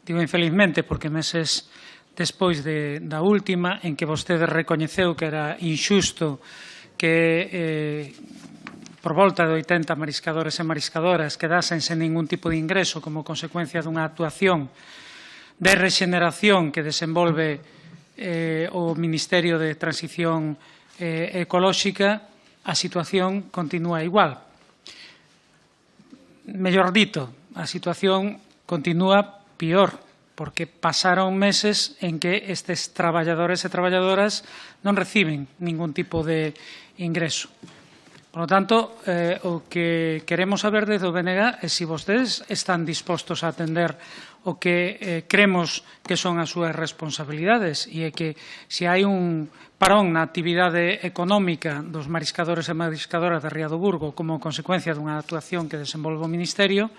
digo infelizmente porque meses despois da última, en que vostede recoñeceu que era inxusto que por volta de 80 mariscadores e mariscadoras quedasen sen ningún tipo de ingreso como consecuencia dunha actuación de rexeneración que desenvolve o Ministerio de Transición Ecolóxica, a situación continúa igual. Mellor dito, a situación continúa pior, porque pasaron meses en que estes traballadores e traballadoras non reciben ningún tipo de ingreso. Por lo tanto, o que queremos saber desde o BNG é se vostedes están dispostos a atender o que cremos que son as súas responsabilidades e é que se hai un parón na actividade económica dos mariscadores e mariscadoras de Ría do Burgo como consecuencia dunha actuación que desenvolve o Ministerio,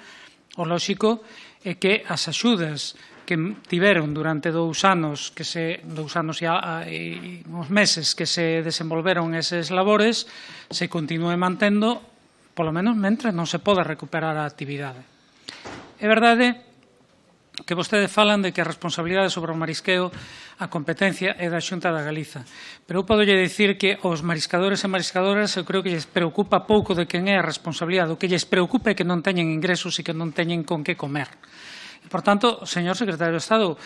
o lóxico é que as axudas que tiveron durante 2 anos e uns meses que se desenvolveron eses labores se continúe mantendo, polo menos mentre non se poda recuperar a actividade. É verdade que vostedes falan de que a responsabilidade sobre o marisqueo a competencia é da Xunta da Galiza, pero eu podolle dicir que os mariscadores e mariscadoras eu creo que lles preocupa pouco de quen é a responsabilidade, o que lles preocupa é que non teñen ingresos e que non teñen con que comer. Por tanto, señor secretario de Estado,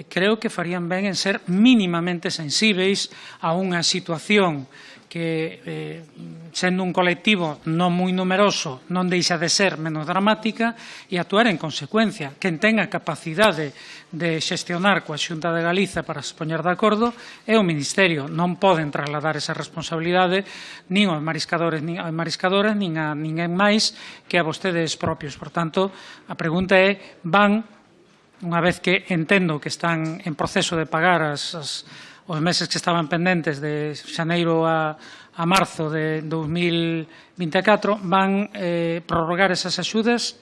creo que farían ben en ser mínimamente sensíveis a unha situación que, sendo un colectivo non moi numeroso, non deixa de ser menos dramática e actuar en consecuencia. Quen tenga capacidade de xestionar coa Xunta de Galiza para se poñer de acordo é o Ministerio. Non poden trasladar esa responsabilidade nin aos mariscadores nin ás mariscadoras nin a ninguén máis que a vostedes propios. Por tanto, a pregunta é, van, unha vez que entendo que están en proceso de pagar os meses que estaban pendentes de xaneiro a marzo de 2024, van prorrogar esas axudas?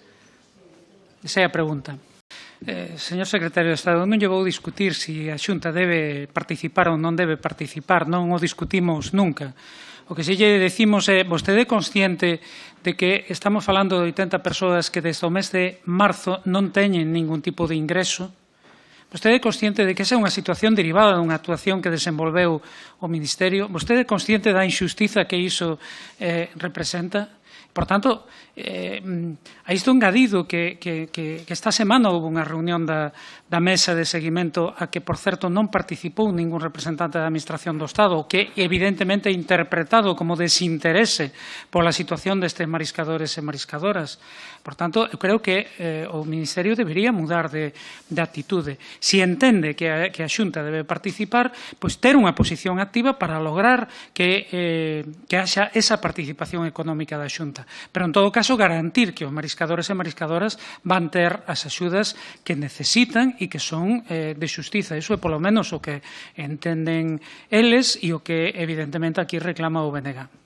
Esa é a pregunta. Señor secretario de Estado, non lle vou discutir se a Xunta debe participar ou non debe participar, non o discutimos nunca. O que si lle decimos é, vostede é consciente de que estamos falando de 80 persoas que desde o mes de marzo non teñen ningún tipo de ingreso? Vostede é consciente de que esa é unha situación derivada dunha actuación que desenvolveu o Ministerio? Vostede é consciente da injustiza que iso representa? Por tanto, a isto engadido que esta semana houve unha reunión da mesa de seguimento a que, por certo, non participou ningún representante da Administración do Estado, que evidentemente é interpretado como desinterese pola situación destes mariscadores e mariscadoras. Por tanto, eu creo que o Ministerio debería mudar de actitude. Se entende que a Xunta debe participar, pois ter unha posición activa para lograr que haxa esa participación económica da Xunta. Pero, en todo caso, garantir que os mariscadores e mariscadoras van ter as axudas que necesitan e que son de xustiza. Iso é, polo menos, o que entenden eles e o que, evidentemente, aquí reclama o BNG.